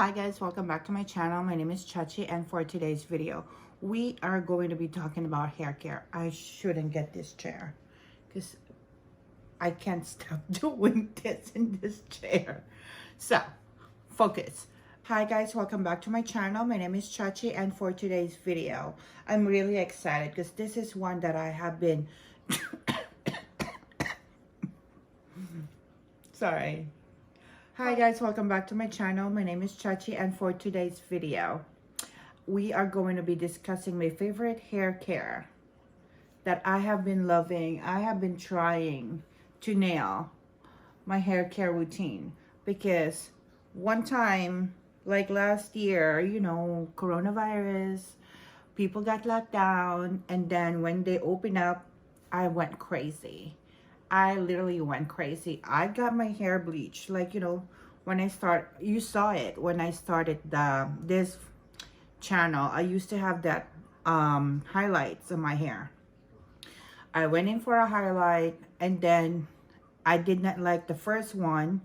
Hi guys, welcome back to my channel. My name is Chachi, and for today's video we are going to be talking about hair care. I shouldn't get this chair because I can't stop doing this in this chair. So focus. Hi guys, welcome back to my channel. My name is Chachi, and for today's video I'm really excited because this is one that I have been sorry. Hi guys, welcome back to my channel. My name is Chachi, and for today's video we are going to be discussing my favorite hair care that I have been loving. I have been trying to nail my hair care routine because one time, like last year, you know, coronavirus, people got locked down, and then when they opened up, I went crazy. I literally went crazy. I got my hair bleached, like, you know, when I start, you saw it when I started this channel. I used to have that highlights in my hair. I went in for a highlight, and then I did not like the first one.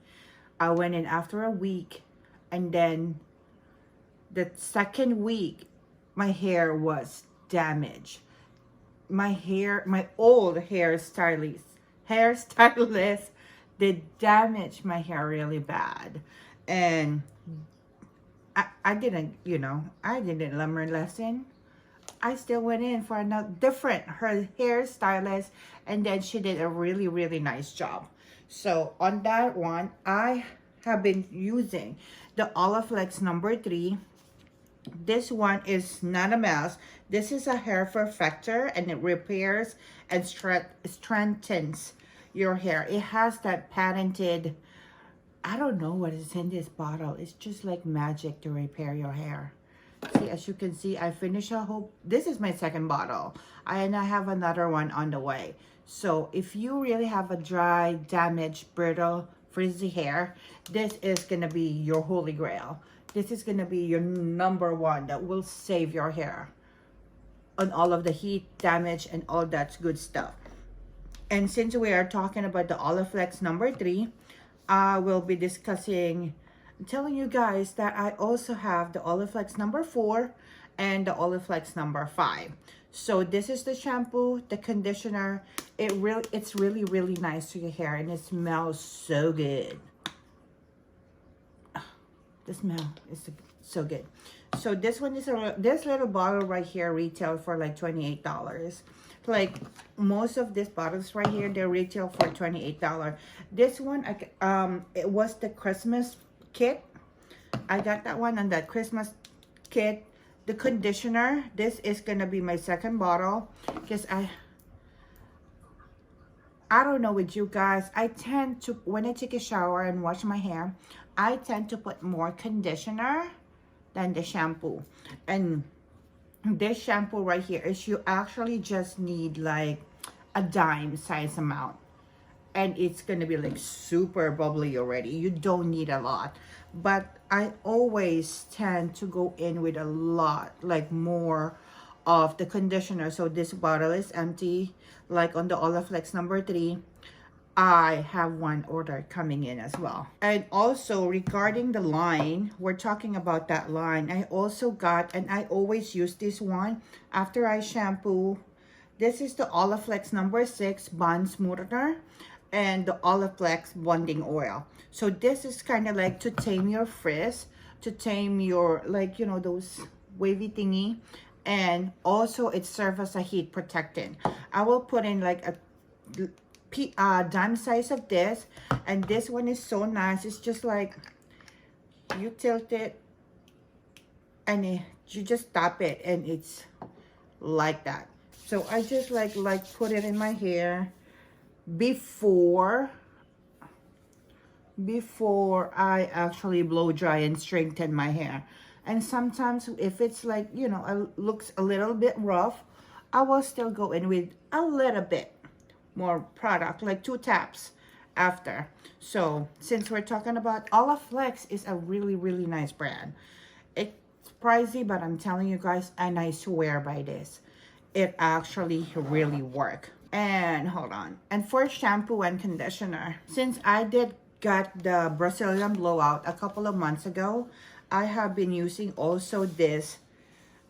I went in after a week, and then the second week my hair was damaged. My old hairstylist did damage my hair really bad, and I didn't, you know, I didn't learn my lesson. I still went in for another her hairstylist, and then she did a really nice job. So on that one, I have been using the Olaplex #3. This one is not a mess. This is a hair perfector, and it repairs and strengthens your hair. It has that patented, I don't know what is in this bottle. It's just like magic to repair your hair. See, as you can see, I finished a whole, this is my second bottle, and I have another one on the way. So if you really have a dry, damaged, brittle, frizzy hair, this is gonna be your holy grail. This is gonna be your #1 that will save your hair on all of the heat, damage, and all that good stuff. And since we are talking about the Olaplex #3, I will be discussing, telling you guys that I also have the Olaplex #4 and the Olaplex #5. So this is the shampoo, the conditioner. It's really nice to your hair, and it smells so good. The smell is so good. So this one is this little bottle right here retail for like $28. Like most of these bottles right here, they retail for $28. This one, it was the Christmas kit. I got that one on that Christmas kit. The conditioner, this is gonna be my second bottle because I don't know with you guys, I tend to, when I take a shower and wash my hair, I tend to put more conditioner than the shampoo. And this shampoo right here is, you actually just need like a dime size amount, and it's gonna be like super bubbly already. You don't need a lot, but I always tend to go in with a lot, like more of the conditioner. So this bottle is empty, like on the Olaplex #3. I have one order coming in as well. And also regarding the line, we're talking about that line. I also got, and I always use this one after I shampoo. This is the Olaplex #6 Bond Smoother and the Olaplex Bonding Oil. So this is kind of like to tame your frizz, to tame your, like, you know, those wavy thingy. And also it serves as a heat protectant. I will put in like a dime size of this, and this one is so nice. It's just like you tilt it and you just tap it, and it's like that. So I just like put it in my hair before I actually blow dry and straighten my hair. And sometimes if it's like, you know, looks a little bit rough, I will still go in with a little bit more product, like 2 taps after. So since we're talking about, Olaplex is a really nice brand. It's pricey, but I'm telling you guys, and I swear by this, it actually really work. And hold on, and for shampoo and conditioner, since I did got the Brazilian blowout a couple of months ago, I have been using also this,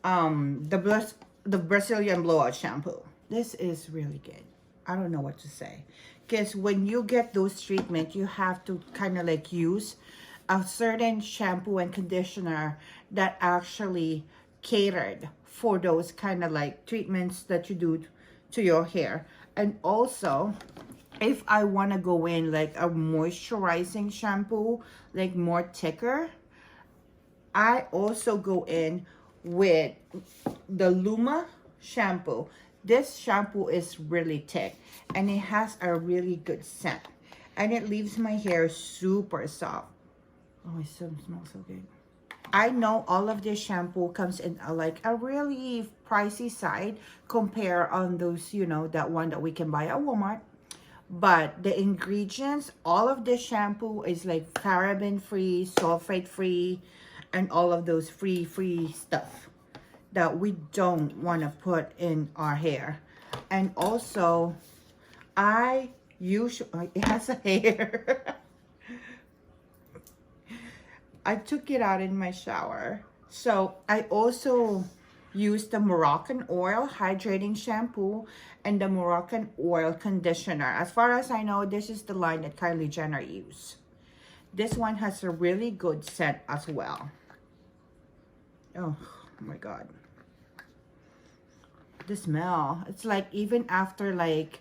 the Brazilian blowout shampoo. This is really good. I don't know what to say. Because when you get those treatments, you have to kind of like use a certain shampoo and conditioner that actually catered for those kind of like treatments that you do to your hair. And also, if I want to go in like a moisturizing shampoo, like more thicker, I also go in with the Loma shampoo. This shampoo is really thick and it has a really good scent. And it leaves my hair super soft. Oh, it smells so good. I know all of this shampoo comes in like a really pricey side compare on those, you know, that one that we can buy at Walmart. But the ingredients, all of this shampoo is like paraben free, sulfate free, and all of those free stuff that we don't want to put in our hair. And also, I usually, it has a hair. I took it out in my shower. So I also use the Moroccanoil hydrating shampoo and the Moroccanoil conditioner. As far as I know, this is the line that Kylie Jenner used. This one has a really good scent as well. Oh my God. The smell. It's like even after like,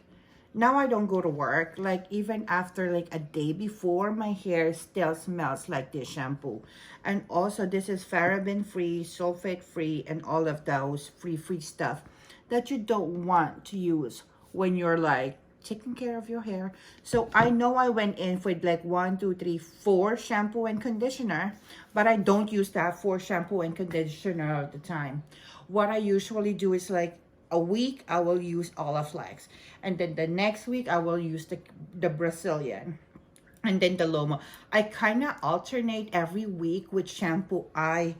now I don't go to work, like even after like a day before, my hair still smells like this shampoo. And also this is paraben free, sulfate free, and all of those free stuff that you don't want to use when you're like taking care of your hair. So I know I went in with like 1, 2, 3, 4 shampoo and conditioner, but I don't use that 4 shampoo and conditioner all the time. What I usually do is like a week I will use Olaplaex, and then the next week I will use the Brazilian, and then the Loma. I kind of alternate every week which shampoo I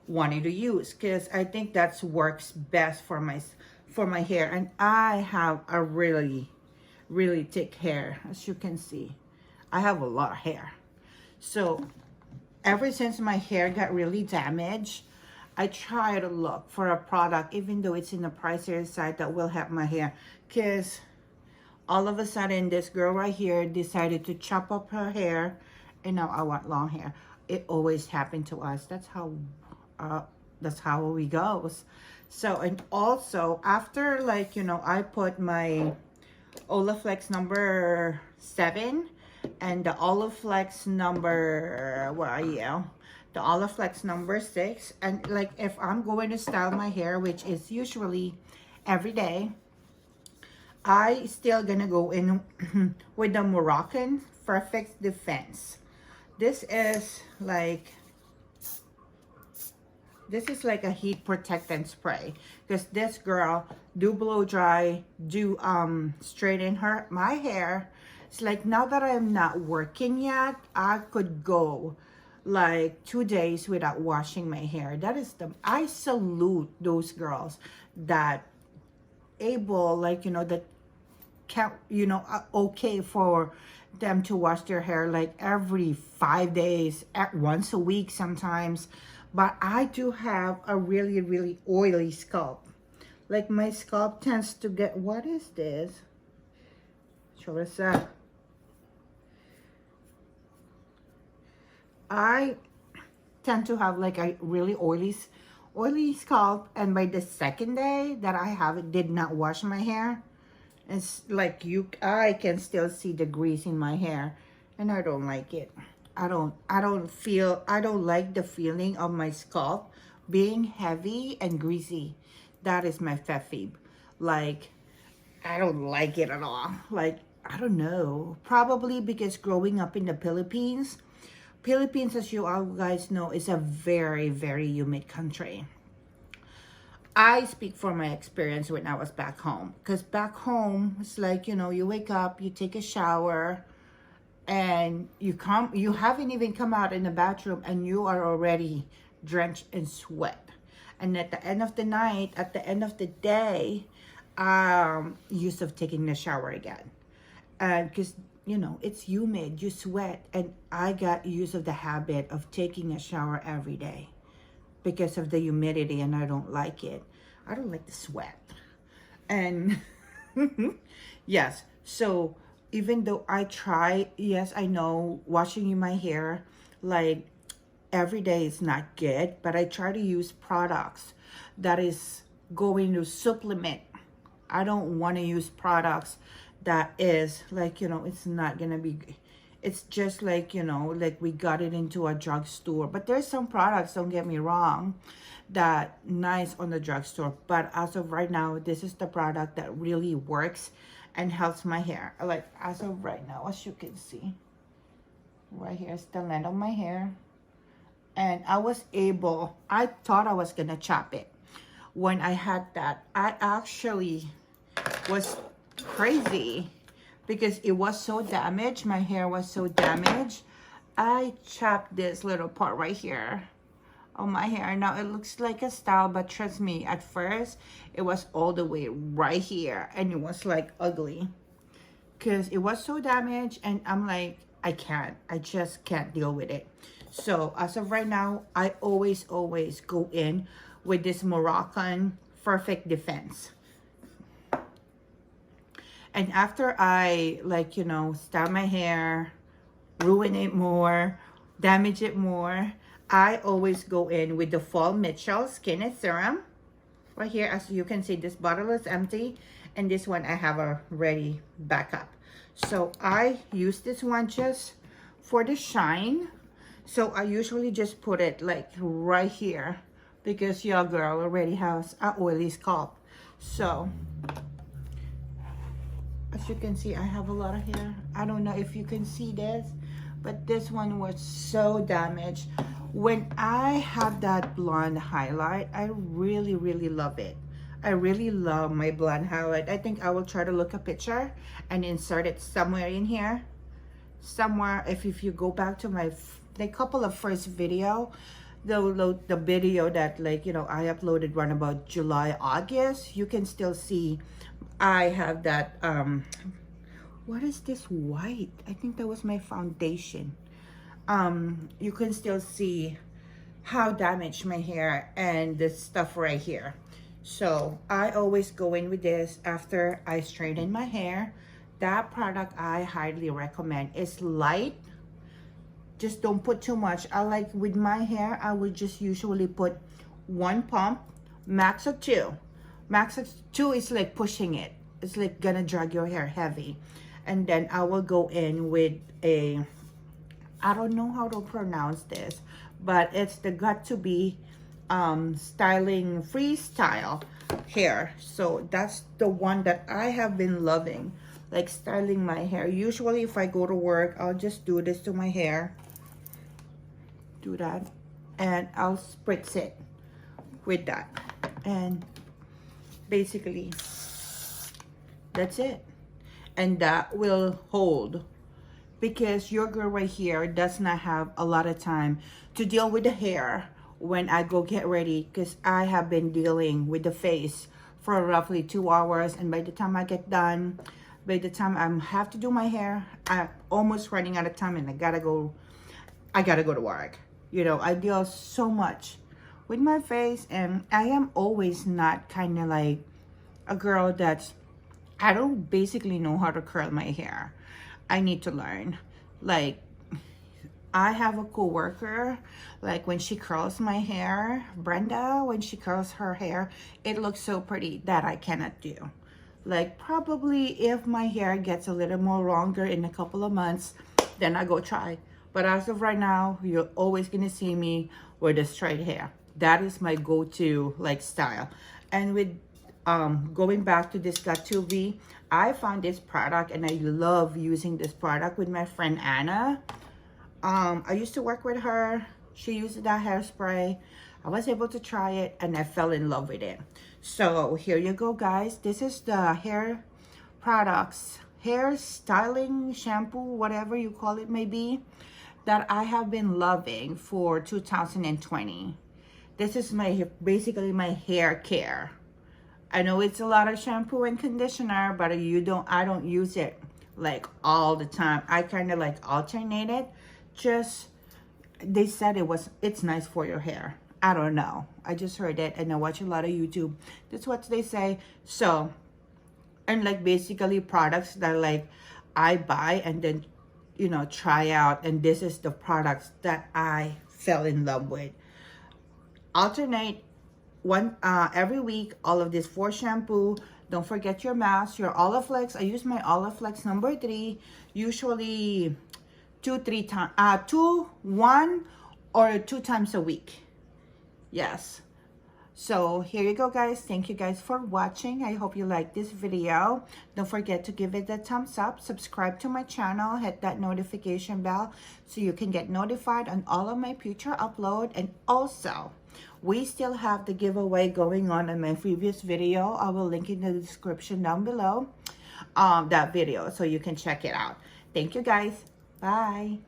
wanted to use, because I think that works best for my hair. And I have a really thick hair, as you can see. I have a lot of hair. So ever since my hair got really damaged, I try to look for a product, even though it's in the pricier side, that will help my hair. Because all of a sudden, this girl right here decided to chop up her hair, and now I want long hair. It always happened to us. That's how we goes. So, and also, after like, you know, I put my Olaplex number 7 and the Olaplex number, where are you? The Olaplex number 6, and like if I'm going to style my hair, which is usually every day, I still gonna go in with the Moroccan Perfect Defense. This is like a heat protectant spray, because this girl do blow dry, do straighten my hair. It's like now that I'm not working yet, I could go like 2 days without washing my hair. That is I salute those girls that able, like, you know, that can't, you know, okay for them to wash their hair like every 5 days, at once a week sometimes. But I do have a really oily scalp. Like my scalp tends to get, what is this? Charisa. I tend to have like a really oily scalp, and by the second day that I did not wash my hair, it's like I can still see the grease in my hair, and I don't like it. I don't like the feeling of my scalp being heavy and greasy. That is my pet peeve. Like, I don't like it at all. Like, I don't know. Probably because growing up in the Philippines, as you all guys know, is a very humid country. I speak from my experience when I was back home. Because back home, it's like, you know, you wake up, you take a shower, and you haven't even come out in the bathroom, and you are already drenched in sweat. And at the end of the night, at the end of the day, used to taking the shower again. And because, you know, it's humid, you sweat, and I got used of the habit of taking a shower every day because of the humidity, and I don't like it. I don't like the sweat. And yes, so even though I try, yes, I know washing my hair like every day is not good, but I try to use products that is going to supplement. I don't want to use products that is like, you know, it's not gonna be, it's just like, you know, like we got it into a drugstore. But there's some products, don't get me wrong, that nice on the drugstore, but as of right now, this is the product that really works and helps my hair. Like as of right now, as you can see right here is the length of my hair. And I was able, I thought I was gonna chop it when I had that. I actually was crazy because it was so damaged. My hair was so damaged. I chopped this little part right here on my hair. Now it looks like a style, but trust me, at first it was all the way right here, and it was like ugly because it was so damaged. And I'm like, I just can't deal with it. So as of right now, I always go in with this Moroccan Perfect Defense. And after I, like, you know, style my hair, ruin it more, damage it more, I always go in with the Fall Mitchell Skin and Serum. Right here, as you can see, this bottle is empty, and this one I have a ready backup. So I use this one just for the shine. So I usually just put it like right here because your girl already has an oily scalp. So as you can see, I have a lot of hair. I don't know if you can see this, but this one was so damaged. When I have that blonde highlight, I really love it. I really love my blonde highlight. I think I will try to look a picture and insert it somewhere in here. Somewhere, if you go back to my couple of first video, the video that, like, you know, I uploaded one about July, August, you can still see I have that what is this white? I think that was my foundation. You can still see how damaged my hair and this stuff right here. So I always go in with this after I straighten my hair. That product I highly recommend. It's light, just don't put too much. I like, with my hair, I would just usually put 1 pump, max of 2. Max of 2 is like pushing it. It's like gonna drag your hair heavy. And then I will go in with a, I don't know how to pronounce this, but it's the Got To Be styling freestyle hair. So that's the one that I have been loving, like styling my hair. Usually if I go to work, I'll just do this to my hair, do that, and I'll spritz it with that, and basically that's it. And that will hold, because your girl right here does not have a lot of time to deal with the hair when I go get ready, because I have been dealing with the face for roughly 2 hours, and by the time I get done, by the time I have to do my hair, I'm almost running out of time, and I gotta go to work. You know, I deal so much with my face, and I am always not kind of like a girl that's, I don't basically know how to curl my hair. I need to learn. Like, I have a coworker, like when she curls my hair, Brenda, when she curls her hair, it looks so pretty that I cannot do. Like, probably if my hair gets a little more longer in a couple of months, then I go try. But as of right now, you're always gonna see me with the straight hair. That is my go-to, like, style. And with going back to this Got To Be, I found this product and I love using this product with my friend Anna. I used to work with her. She used that hairspray. I was able to try it and I fell in love with it. So here you go, guys. This is the hair products, hair styling shampoo, whatever you call it may be, that I have been loving for 2020. This is my, basically my hair care. I know it's a lot of shampoo and conditioner, but I don't use it like all the time. I kind of like alternated. Just, they said it's nice for your hair. I don't know. I just heard it and I watch a lot of YouTube. That's what they say. So, and like basically products that like I buy and then, you know, try out. And this is the products that I fell in love with. Alternate one every week, all of this 4 shampoo. Don't forget your mask, your Olaplex. I use my Olaplex number 3, usually 1 or 2 times a week. Yes. So here you go, guys. Thank you guys for watching. I hope you like this video. Don't forget to give it a thumbs up, subscribe to my channel, hit that notification bell so you can get notified on all of my future upload. And also, we still have the giveaway going on in my previous video. I will link in the description down below, that video, so you can check it out. Thank you, guys. Bye.